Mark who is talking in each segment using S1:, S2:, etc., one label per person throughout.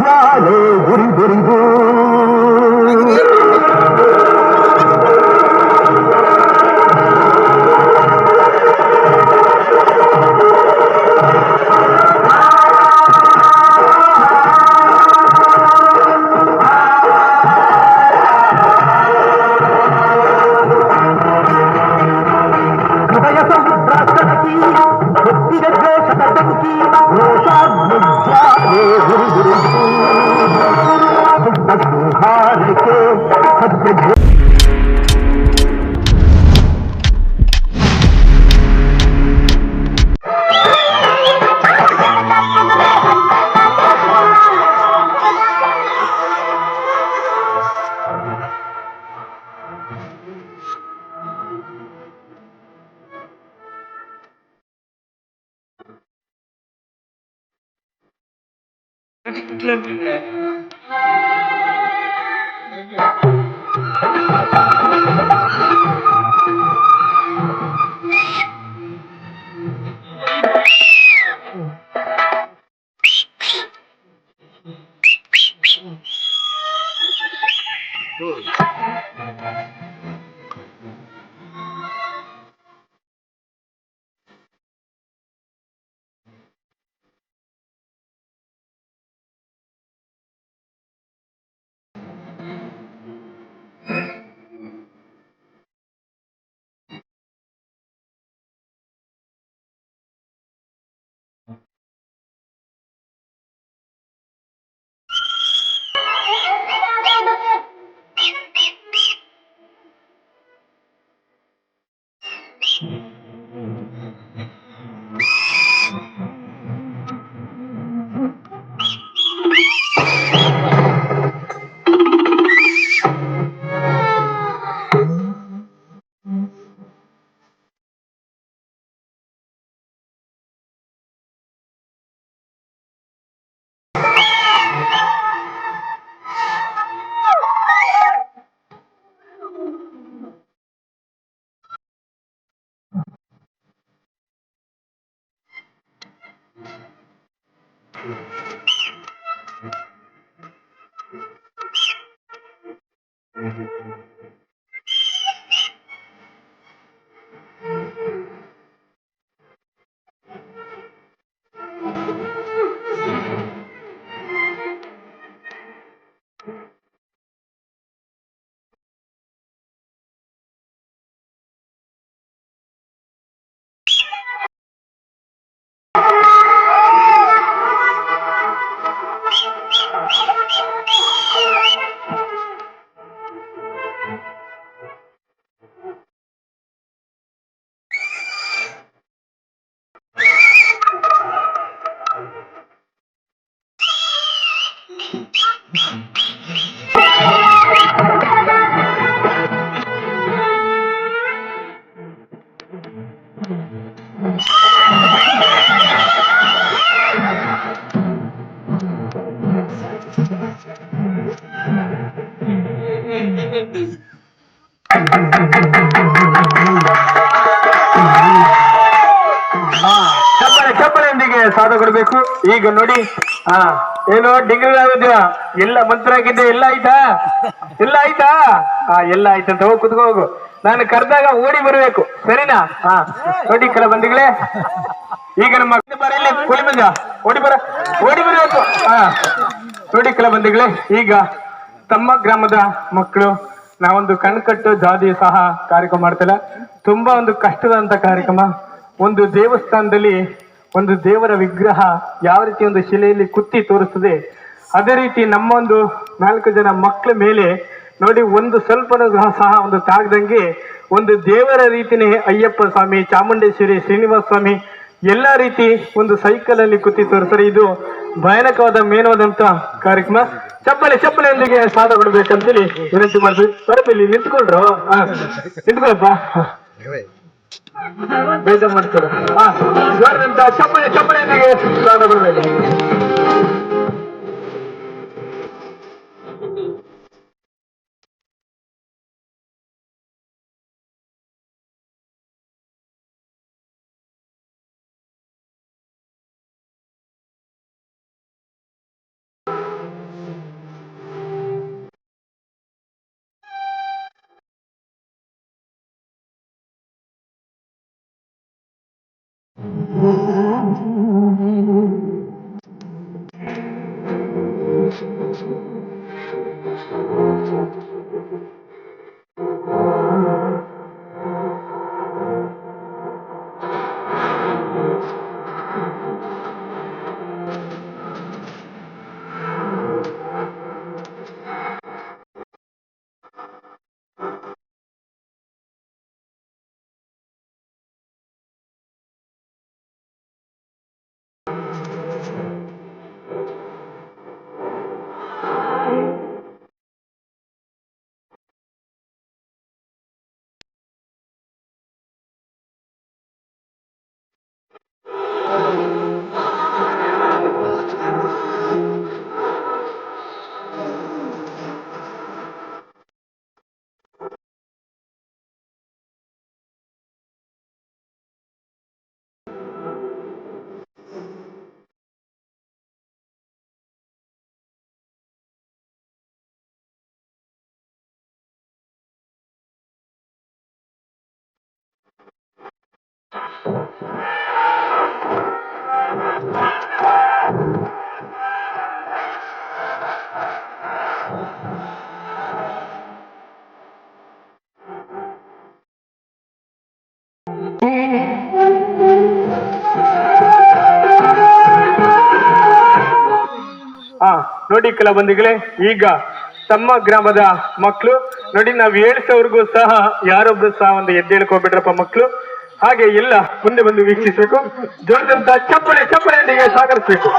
S1: ಮುಂಜಾನೆ ಗುರಿಗುರಿದು ಹೃದಯ ಸಮುದ್ರ ಸರಕಿ ಹೊತ್ತಿದ ದ್ವೇಷದ ಬೆಂಕಿ ಮುಂಜಾನೆ ಗುರಿಗುರಿದು ಸಂಹಾರಕ್ಕೆ ಸತ್ಯ ಚಪ್ಪಳೆಯೊಂದಿಗೆ ಸಾಧ ಕೊಡ್ಬೇಕು. ಈಗ ನೋಡಿ ಏನೋ ಡಿಗ್ರಿ ಆಗಿದ್ದೀರಾ, ಎಲ್ಲ ಮಂತ್ರ ಆಗಿದ್ದೆ, ಎಲ್ಲ ಆಯ್ತಾ, ಎಲ್ಲ ಆಯ್ತಾ, ಎಲ್ಲ ಆಯ್ತಂತ ಹೋಗಿ ಕುತ್ಕೋ ಹೋಗು. ನಾನು ಕರೆದಾಗ ಓಡಿ ಬರಬೇಕು, ಸರಿನಾ? ನೋಡಿ ಕೆಲ ಬಂದಿಗಳೇ, ಈಗ ನಮ್ಮ ಬರಲಿ ಕೂಲಿ ಬಂದ ಓಡಿ ಬರಬೇಕು. ನೋಡಿ ಕೆಲ ಬಂದಿಗಳೇ, ಈಗ ತಮ್ಮ ಗ್ರಾಮದ ಮಕ್ಕಳು ನಾವೊಂದು ಕಣ್ಕಟ್ಟು ಜಾತಿ ಸಹ ಕಾರ್ಯಕ್ರಮ ಮಾಡ್ತಿಲ್ಲ. ತುಂಬಾ ಒಂದು ಕಷ್ಟದಂತ ಕಾರ್ಯಕ್ರಮ. ಒಂದು ದೇವಸ್ಥಾನದಲ್ಲಿ ಒಂದು ದೇವರ ವಿಗ್ರಹ ಯಾವ ರೀತಿ ಒಂದು ಶಿಲೆಯಲ್ಲಿ ಕುತ್ತಿ ತೋರಿಸ್ತದೆ, ಅದೇ ರೀತಿ ನಮ್ಮ ಒಂದು 4 ಜನ ಮಕ್ಕಳ ಮೇಲೆ ನೋಡಿ ಒಂದು ಸ್ವಲ್ಪ ಸಹ ಒಂದು ತಾಗದಂಗೆ ಒಂದು ದೇವರ ರೀತಿನೇ ಅಯ್ಯಪ್ಪ ಸ್ವಾಮಿ, ಚಾಮುಂಡೇಶ್ವರಿ, ಶ್ರೀನಿವಾಸ ಸ್ವಾಮಿ ಎಲ್ಲ ರೀತಿ ಒಂದು ಸೈಕಲ್ ಅಲ್ಲಿ ಕುತ್ತಿ ತೋರಿಸ್ತಾರೆ. ಇದು ಭಯಾನಕವಾದ ಮೇನವಾದಂತ ಕಾರ್ಯಕ್ರಮ. ಚಪ್ಪಳೆಯೊಂದಿಗೆ ಸಾಧ ಕೊಡ್ಬೇಕಂತೇಳಿ ವಿನಂತಿ ಮಾಡ್ತೀವಿ. ಬರಪ್ಪ ಇಲ್ಲಿ ನಿಂತ್ಕೊಂಡ್ರು, ನಿಂತ್ಕೊಳಪ್ಪ, ಬೇಜಾರು ಮಾಡ್ತಾರೆ. ಚಪ್ಪಳೆಯೊಂದಿಗೆ ಸಾಧ ಕೊಡ್ಬೇಕು. ಹಾ ನೋಡಿ ಕಲಾಬಂದಿಗಳೇ, ಈಗ ತಮ್ಮ ಗ್ರಾಮದ ಮಕ್ಕಳು ನೋಡಿ, ನಾವ್ ಹೇಳ್ಸೋರ್ಗೂ ಸಹ ಯಾರೊಬ್ರು ಸಹ ಒಂದು ಎದ್ದೇಳ್ಕೊಬಿಟ್ರಪ್ಪ ಮಕ್ಕಳು. ಹಾಗೆ ಎಲ್ಲ ಮುಂದೆ ಬಂದು ವೀಕ್ಷಿಸಬೇಕು, ಜೋರದಂತ ಚಪ್ಪಳೆ ಚಪ್ಪಳೆಯೊಂದಿಗೆ ಸಾಗರಿಸಬೇಕು.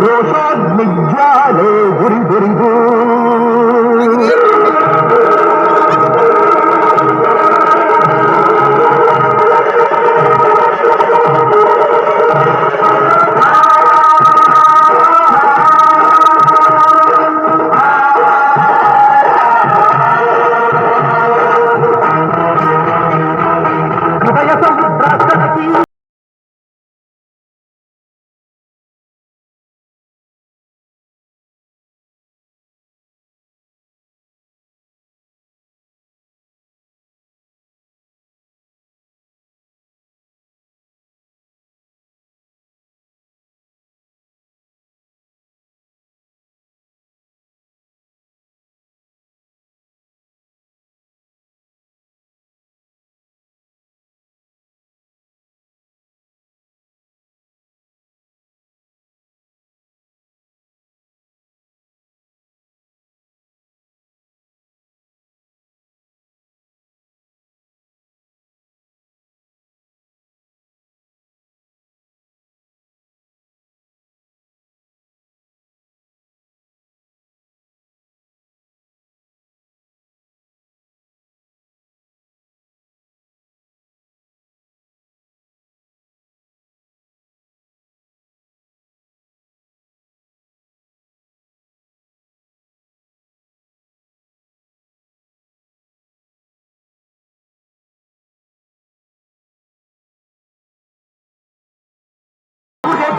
S2: ರೋಷಾಗ್ನಿಜ್ವಾಲೆ ಉರಿದುರಿದು ಹೃದಯ ಸಮುದ್ರ ಸರತಿ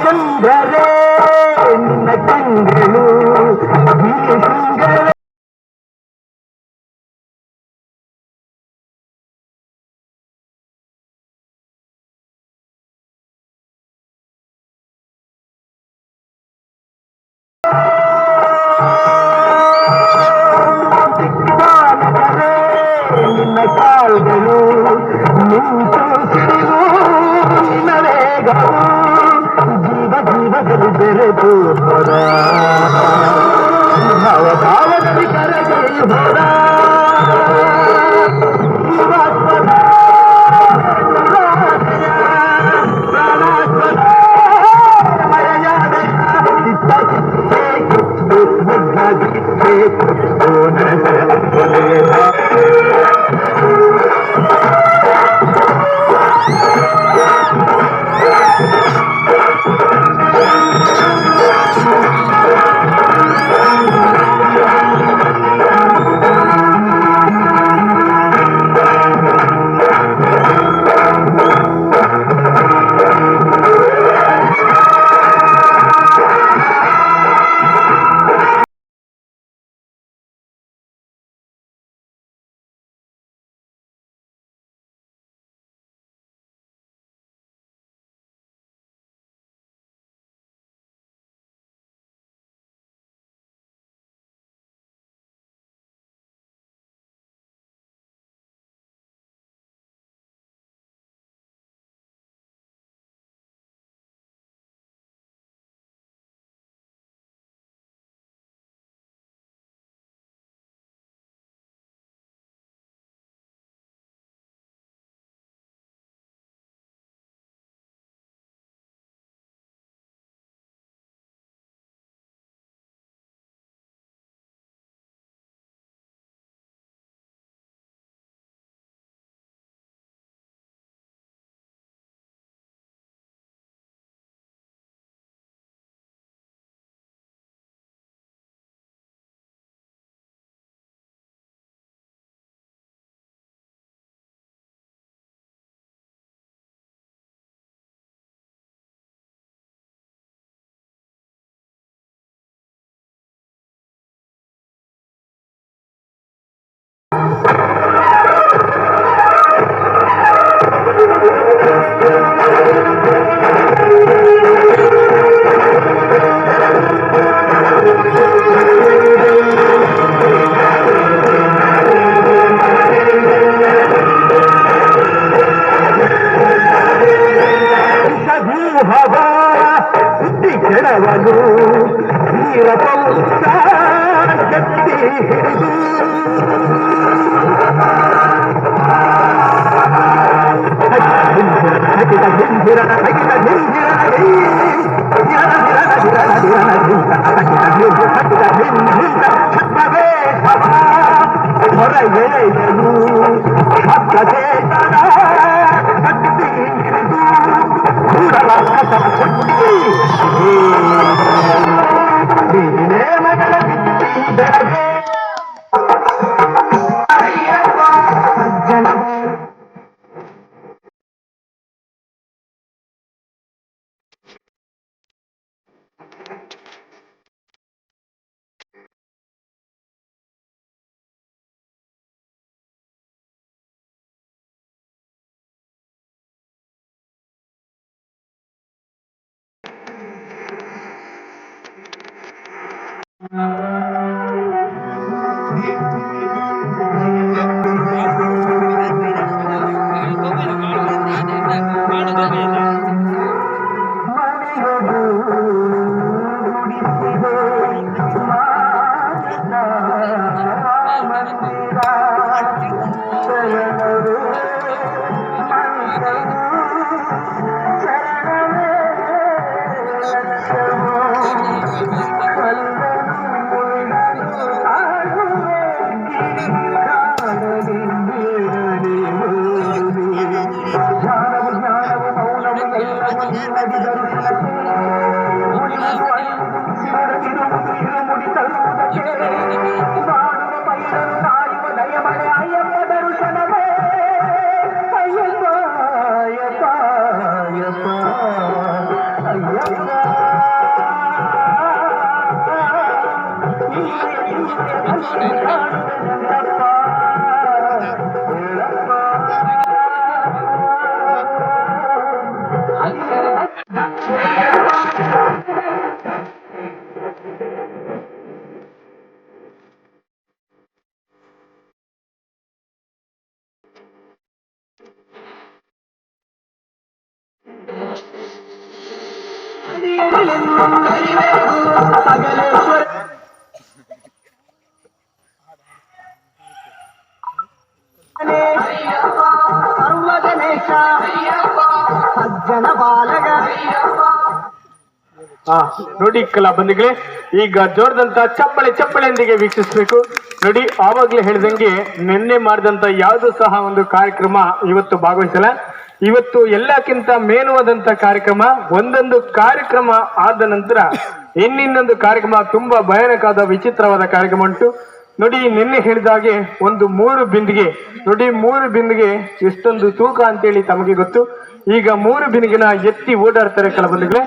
S2: ಚಂದ್ರರೇ ನಿನ್ನ ಕಂಗಳು ನಿನ್ನ ಕಾಲ್ಗಳು ನಿಂತು ನಿನ್ನ ವೇಗವು ಜೀವ ಜೀವದಲ್ಲಿ ಬೆರೆತು ಹೊರ ಭಾವದಲ್ಲಿ ಕರಗೈ ಹೊರ ಜೀವಾತ್ಮದ ಪ್ರಾಣಾತ್ಮದ ಮರೆಯಾದ ಹೊರಗೆಳೆಯನು ಭಕ್ತಚೇತನ ಭಕ್ತಿ ಹಿಡಿದು ಕೂಡಲ ಕಸವ ಕೊಟ್ಟಿ ನೀನೇ ಮಗಳ ಬೆಳಗ್ಗೆ ಸಜ್ಜನ ಸಜ್ಜನ ಬಾಲಗ
S1: ನೋಡಿ ಕಲಾ ಬಂಧುಗಳೇ, ಈಗ ಜೋರದಂತ ಚಪ್ಪಳೆಯೊಂದಿಗೆ ವೀಕ್ಷಿಸಬೇಕು. ನೋಡಿ, ಆವಾಗ್ಲೇ ಹೇಳಿದಂಗೆ ನಿನ್ನೆ ಮಾಡಿದಂತ ಯಾವುದು ಸಹ ಒಂದು ಕಾರ್ಯಕ್ರಮ ಇವತ್ತು ಭಾಗವಹಿಸಲ್ಲ. ಇವತ್ತು ಎಲ್ಲಕ್ಕಿಂತ ಮೇನುವಾದಂತ ಕಾರ್ಯಕ್ರಮ. ಒಂದೊಂದು ಕಾರ್ಯಕ್ರಮ ಆದ ನಂತರ ಇನ್ನೊಂದು ಕಾರ್ಯಕ್ರಮ ತುಂಬಾ ಭಯಾನಕವಾದ ವಿಚಿತ್ರವಾದ ಕಾರ್ಯಕ್ರಮ ಉಂಟು. ನೋಡಿ, ನಿನ್ನೆ ಹೇಳಿದಾಗೆ ಒಂದು 3 ಬಿಂದಿಗೆ ನೋಡಿ, 3 ಬಿಂದಿಗೆ ಎಷ್ಟೊಂದು ತೂಕ ಅಂತೇಳಿ ತಮಗೆ ಗೊತ್ತು. ಈಗ 3 ಬಿಂದಿಗೆನ ಎತ್ತಿ ಓಡಾಡ್ತಾರೆ ಕಲಾಬಂಧುಗಳೇ.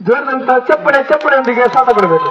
S1: ಜೋರದಂತ ಚಪ್ಪಳೆಯೊಂದಿಗೆ ಸಾಥ ಕೊಡಬೇಕು.